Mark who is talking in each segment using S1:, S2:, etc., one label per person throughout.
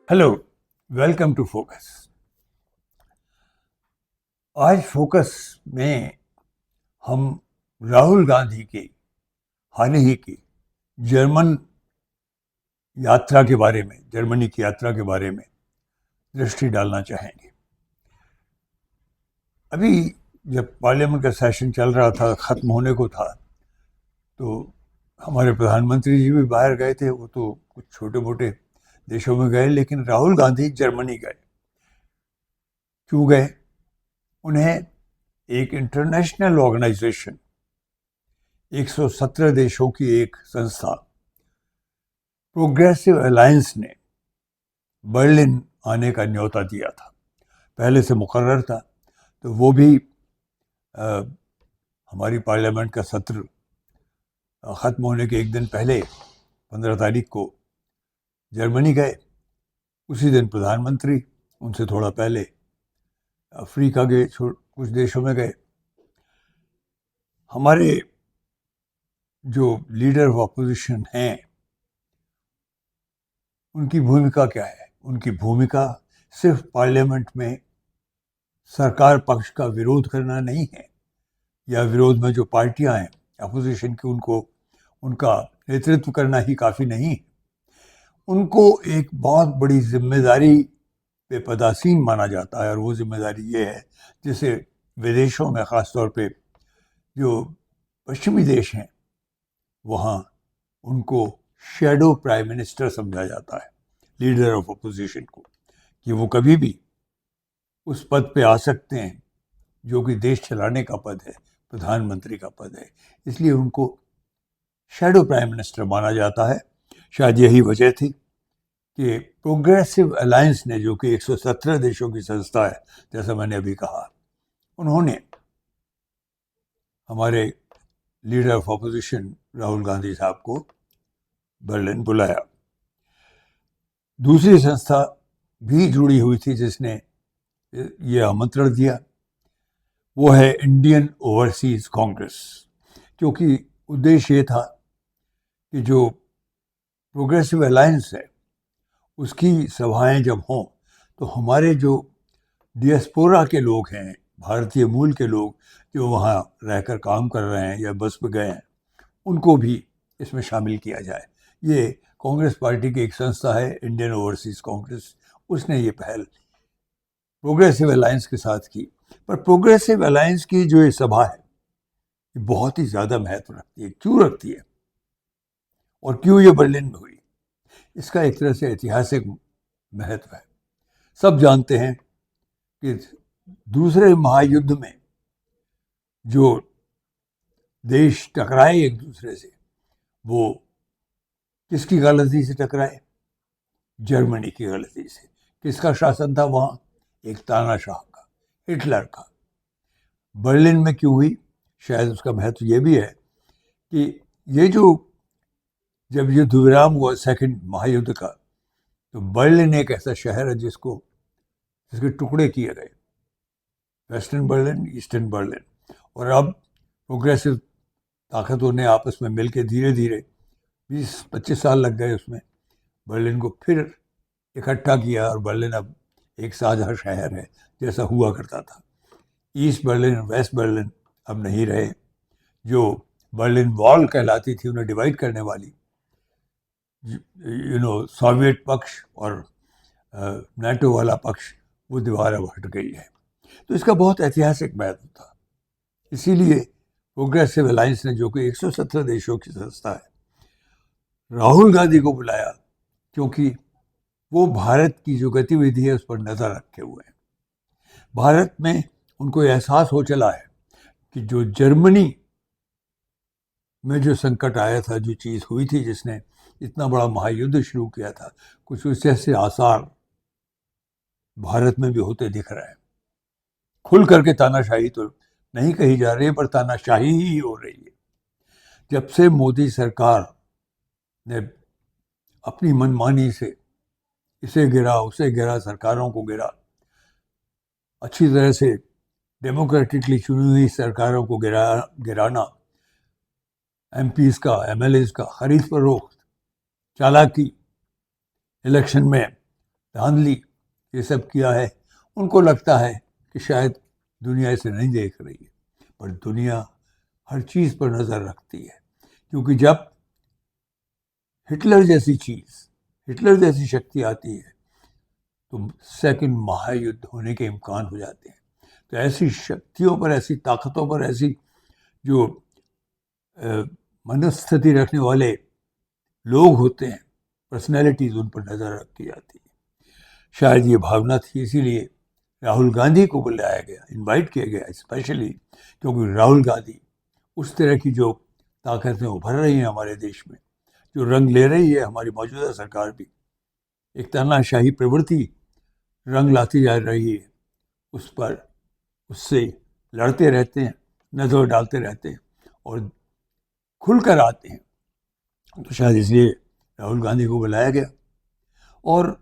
S1: Hello, welcome to Focus. आज Focus में हम राहुल गांधी की हाल ही की जर्मन यात्रा के बारे में, जर्मनी की यात्रा के बारे में दृष्टि डालना चाहेंगे। अभी जब पार्लियामेंट का सेशन चल रहा था, ख़त्म होने को था, तो हमारे प्रधानमंत्री जी भी बाहर गए थे। वो तो कुछ छोटे मोटे देशों में गए, लेकिन राहुल गांधी जर्मनी गए। क्यों गए? उन्हें एक इंटरनेशनल ऑर्गेनाइजेशन, 117 देशों की एक संस्था प्रोग्रेसिव अलायंस ने बर्लिन आने का न्योता दिया था। पहले से मुकर्रर था, तो वो भी हमारी पार्लियामेंट का सत्र ख़त्म होने के एक दिन पहले 15 तारीख को जर्मनी गए। उसी दिन प्रधानमंत्री उनसे थोड़ा पहले अफ्रीका के कुछ देशों में गए। हमारे जो लीडर ऑफ अपोजिशन हैं, उनकी भूमिका क्या है? उनकी भूमिका सिर्फ पार्लियामेंट में सरकार पक्ष का विरोध करना नहीं है, या विरोध में जो पार्टियां हैं अपोजिशन की, उनका नेतृत्व करना ही काफ़ी नहीं। उनको एक बहुत बड़ी जिम्मेदारी पे पदासीन माना जाता है, और वो जिम्मेदारी ये है जिसे विदेशों में ख़ास तौर पे जो पश्चिमी देश हैं वहाँ उनको शैडो प्राइम मिनिस्टर समझा जाता है, लीडर ऑफ अपोजिशन को, कि वो कभी भी उस पद पे आ सकते हैं जो कि देश चलाने का पद है, प्रधानमंत्री का पद है। इसलिए उनको शैडो प्राइम मिनिस्टर माना जाता है। शायद यही वजह थी कि प्रोग्रेसिव अलायंस ने, जो कि 117 देशों की संस्था है, जैसा मैंने अभी कहा, उन्होंने हमारे leader of opposition Rahul Gandhi साहब को बर्लिन बुलाया। दूसरी संस्था भी जुड़ी हुई थी जिसने ये आमंत्रण दिया, वो है इंडियन ओवरसीज कांग्रेस, क्योंकि उद्देश्य ये था कि जो प्रोग्रेसिव अलायंस है उसकी सभाएं जब हों तो हमारे जो डियास्पोरा के लोग हैं, भारतीय मूल के लोग जो वहाँ रहकर काम कर रहे हैं या बस में गए हैं, उनको भी इसमें शामिल किया जाए। ये कांग्रेस पार्टी की एक संस्था है, इंडियन ओवरसीज कांग्रेस। उसने ये पहल प्रोग्रेसिव अलायंस के साथ की। पर प्रोग्रेसिव अलायंस की जो ये सभा है, ये बहुत ही ज़्यादा महत्व रखती है। क्यों रखती है और क्यों ये बर्लिन में हुई? इसका एक तरह से ऐतिहासिक महत्व है। सब जानते हैं कि दूसरे महायुद्ध में जो देश टकराए एक दूसरे से, वो किसकी गलती से टकराए? जर्मनी की गलती से। किसका शासन था वहाँ? एक तानाशाह का, हिटलर का। बर्लिन में क्यों हुई? शायद उसका महत्व ये भी है कि ये जब युद्ध विराम हुआ सेकंड महायुद्ध का, तो बर्लिन एक ऐसा शहर है जिसके टुकड़े किए गए, वेस्टर्न बर्लिन, ईस्टर्न बर्लिन। और अब प्रोग्रेसिव ताकतों ने आपस में मिलकर धीरे धीरे 20-25 साल लग गए उसमें, बर्लिन को फिर इकट्ठा किया, और बर्लिन अब एक साझा शहर है जैसा हुआ करता था। ईस्ट बर्लिन और वेस्ट बर्लिन अब नहीं रहे। जो बर्लिन वॉल कहलाती थी, उन्हें डिवाइड करने वाली, सोवियत पक्ष और नाटो वाला पक्ष, वो दीवार अब हट गई है। तो इसका बहुत ऐतिहासिक महत्व था। इसीलिए प्रोग्रेसिव अलायंस ने, जो कि 117 देशों की संस्था है, राहुल गांधी को बुलाया, क्योंकि वो भारत की जो गतिविधि है उस पर नज़र रखे हुए हैं। भारत में उनको एहसास हो चला है कि जो जर्मनी में जो संकट आया था, जो चीज़ हुई थी जिसने इतना बड़ा महायुद्ध शुरू किया था, कुछ उस जैसे आसार भारत में भी होते दिख रहे हैं। खुल करके तानाशाही तो नहीं कही जा रही है, पर तानाशाही ही हो रही है। जब से मोदी सरकार ने अपनी मनमानी से इसे गिरा उसे गिरा, सरकारों को गिरा, अच्छी तरह से डेमोक्रेटिकली चुनी हुई सरकारों को गिराना, एमपीज का, एमएलएज का खरीद फरोख्त, चालाकी, इलेक्शन में धांधली ये सब किया है, उनको लगता है कि शायद दुनिया इसे नहीं देख रही है, पर दुनिया हर चीज़ पर नज़र रखती है, क्योंकि जब हिटलर जैसी शक्ति आती है तो सेकंड महायुद्ध होने के इम्कान हो जाते हैं। तो ऐसी शक्तियों पर, ऐसी ताकतों पर, ऐसी जो मनस्थिति रखने वाले लोग होते हैं, पर्सनैलिटीज, उन पर नज़र रखी जाती है। शायद ये भावना थी, इसीलिए राहुल गांधी को बुलाया गया, इनवाइट किया गया स्पेशली, क्योंकि राहुल गांधी उस तरह की जो ताकतें उभर रही हैं हमारे देश में, जो रंग ले रही है हमारी मौजूदा सरकार भी, एक तानाशाही प्रवृत्ति रंग लाती जा रही है, उस पर उससे लड़ते रहते हैं, नजर डालते रहते हैं और खुलकर आते हैं। तो शायद इसलिए राहुल गांधी को बुलाया गया। और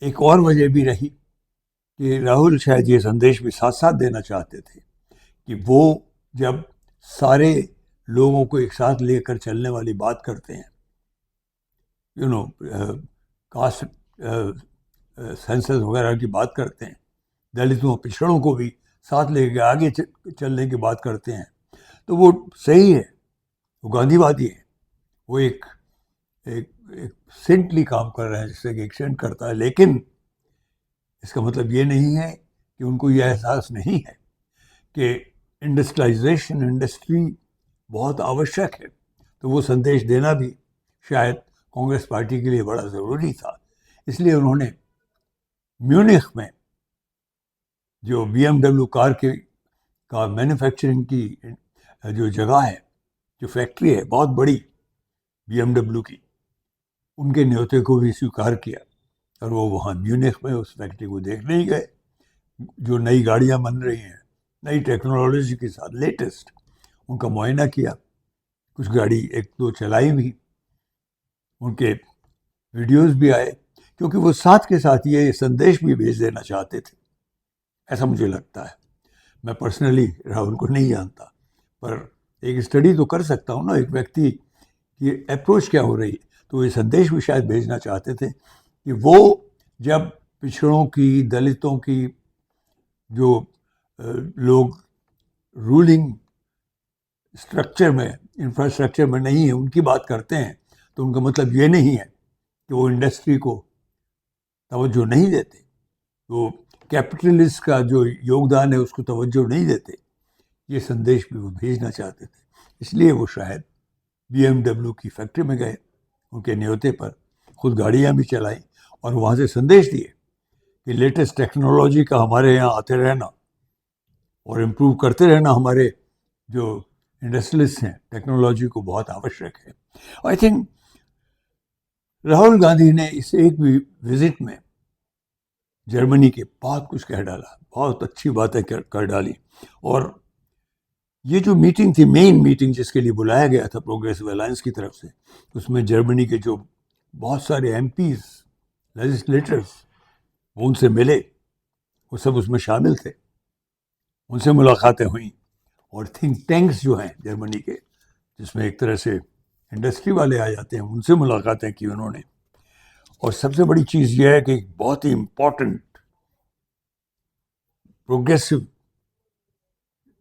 S1: एक और वजह भी रही कि राहुल शायद ये संदेश भी साथ साथ देना चाहते थे कि वो जब सारे लोगों को एक साथ लेकर चलने वाली बात करते हैं, कास्ट सेंसस वगैरह की बात करते हैं, दलितों पिछड़ों को भी साथ लेके आगे चलने की बात करते हैं, तो वो सही है, वो गांधीवादी है, वो एक सेंटली काम कर रहे हैं, जिससे कि एक सेंट करता है। लेकिन इसका मतलब ये नहीं है कि उनको ये एहसास नहीं है कि इंडस्ट्रियलाइजेशन, इंडस्ट्री बहुत आवश्यक है। तो वो संदेश देना भी शायद कांग्रेस पार्टी के लिए बड़ा ज़रूरी था। इसलिए उन्होंने म्यूनिख में जो BMW कार का मैन्युफैक्चरिंग की जो जगह है, जो फैक्ट्री है बहुत बड़ी BMW की, उनके न्योते को भी स्वीकार किया और वो वहाँ म्यूनिख में उस फैक्ट्री को देखने ही गए, जो नई गाड़ियाँ बन रही हैं नई टेक्नोलॉजी के साथ, लेटेस्ट, उनका मुआयना किया, कुछ गाड़ी एक दो चलाई भी, उनके वीडियोस भी आए, क्योंकि वो साथ के साथ ये संदेश भी भेज देना चाहते थे, ऐसा मुझे लगता है। मैं पर्सनली राहुल को नहीं जानता, पर एक स्टडी तो कर सकता हूँ ना, एक व्यक्ति की अप्रोच क्या हो रही है। तो ये संदेश भी शायद भेजना चाहते थे कि वो जब पिछड़ों की, दलितों की, जो लोग रूलिंग स्ट्रक्चर में, इंफ्रास्ट्रक्चर में नहीं है, उनकी बात करते हैं, तो उनका मतलब ये नहीं है कि वो इंडस्ट्री को तवज्जो नहीं देते, वो कैपिटलिस्ट का जो योगदान है उसको तवज्जो नहीं देते। ये संदेश भी वो भेजना चाहते थे, इसलिए वो शायद BMW की फैक्ट्री में गए, उनके न्योते पर खुद गाड़ियाँ भी चलाई और वहाँ से संदेश दिए कि लेटेस्ट टेक्नोलॉजी का हमारे यहाँ आते रहना और इम्प्रूव करते रहना हमारे जो इंडस्ट्रियलिस्ट हैं, टेक्नोलॉजी को बहुत आवश्यक है। आई थिंक राहुल गांधी ने इस एक भी विजिट में जर्मनी के बहुत कुछ कह डाला, बहुत अच्छी बातें कर डाली। और ये जो मीटिंग थी, मेन मीटिंग जिसके लिए बुलाया गया था प्रोग्रेसिव अलायंस की तरफ से, उसमें जर्मनी के जो बहुत सारे MPs, लेजिस्लेटर्स, वो उनसे मिले, वो सब उसमें शामिल थे, उनसे मुलाकातें हुई। और थिंक टैंक्स जो हैं जर्मनी के, जिसमें एक तरह से इंडस्ट्री वाले आ जाते हैं, उनसे मुलाकातें की उन्होंने। और सबसे बड़ी चीज़ यह है कि बहुत ही इम्पोर्टेंट प्रोग्रेसिव,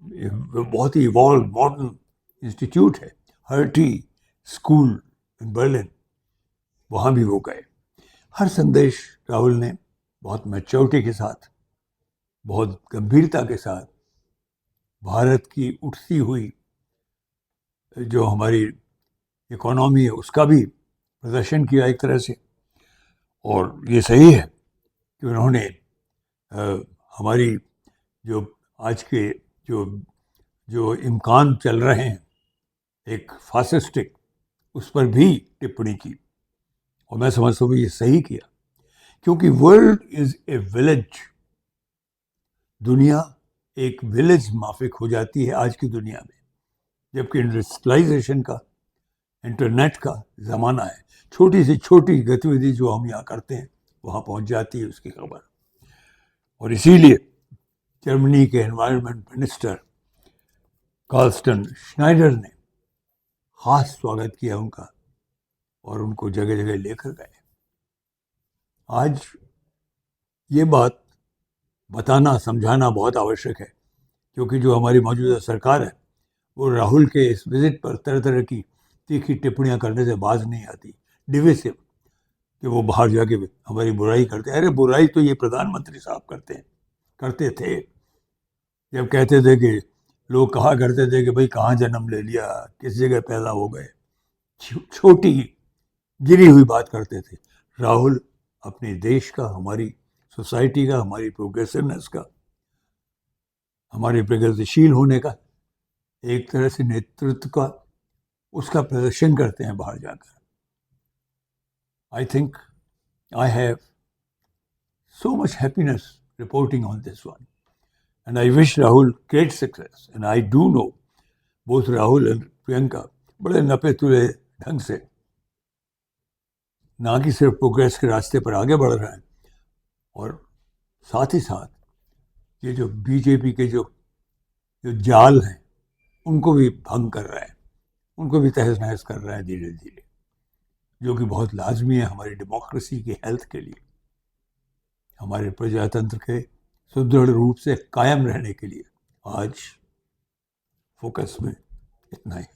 S1: बहुत ही इवॉल्व मॉडर्न इंस्टीट्यूट है, हर्टी स्कूल इन बर्लिन, वहाँ भी वो गए। हर संदेश राहुल ने बहुत मैच्योरिटी के साथ, बहुत गंभीरता के साथ भारत की उठती हुई जो हमारी इकोनॉमी है उसका भी प्रदर्शन किया एक तरह से। और ये सही है कि उन्होंने हमारी जो आज के जो इम्कान चल रहे हैं एक फासिस्टिक, उस पर भी टिप्पणी की, और मैं समझता हूँ ये सही किया, क्योंकि वर्ल्ड इज ए विलेज, दुनिया एक विलेज माफिक हो जाती है आज की दुनिया में, जबकि इंडस्ट्रियलाइजेशन का, इंटरनेट का ज़माना है। छोटी से छोटी गतिविधि जो हम यहाँ करते हैं वहाँ पहुँच जाती है उसकी खबर। और इसीलिए जर्मनी के एनवायरनमेंट मिनिस्टर कार्लस्टन श्नाइडर ने खास स्वागत किया उनका और उनको जगह जगह लेकर गए। आज ये बात बताना समझाना बहुत आवश्यक है, क्योंकि जो हमारी मौजूदा सरकार है वो राहुल के इस विजिट पर तरह तरह की तीखी टिप्पणियां करने से बाज नहीं आती, डिविसिव, कि वो बाहर जाके हमारी बुराई करते हैं। अरे बुराई तो ये प्रधानमंत्री साहब करते थे। जब कहते थे कि लोग कहा करते थे कि भाई कहाँ जन्म ले लिया, किस जगह पैदा हो गए, छोटी गिरी हुई बात करते थे। राहुल अपने देश का, हमारी सोसाइटी का, हमारी प्रोग्रेसिवनेस का, हमारे प्रगतिशील होने का, एक तरह से नेतृत्व का, उसका प्रदर्शन करते हैं बाहर जाकर। I think I have so much happiness reporting on this one. And I wish Rahul great success. And I do know both Rahul and Priyanka बड़े नपे तुले ढंग से ना कि सिर्फ प्रोग्रेस के रास्ते पर आगे बढ़ रहे हैं, और साथ ही साथ ये जो बीजेपी के जो जाल हैं उनको भी भंग कर रहे हैं, उनको भी तहस नहस कर रहे हैं धीरे धीरे, जो कि बहुत लाजमी है हमारी डेमोक्रेसी की हेल्थ के लिए, हमारे प्रजातंत्र के सुदृढ़ रूप से कायम रहने के लिए। आज फोकस में इतना ही।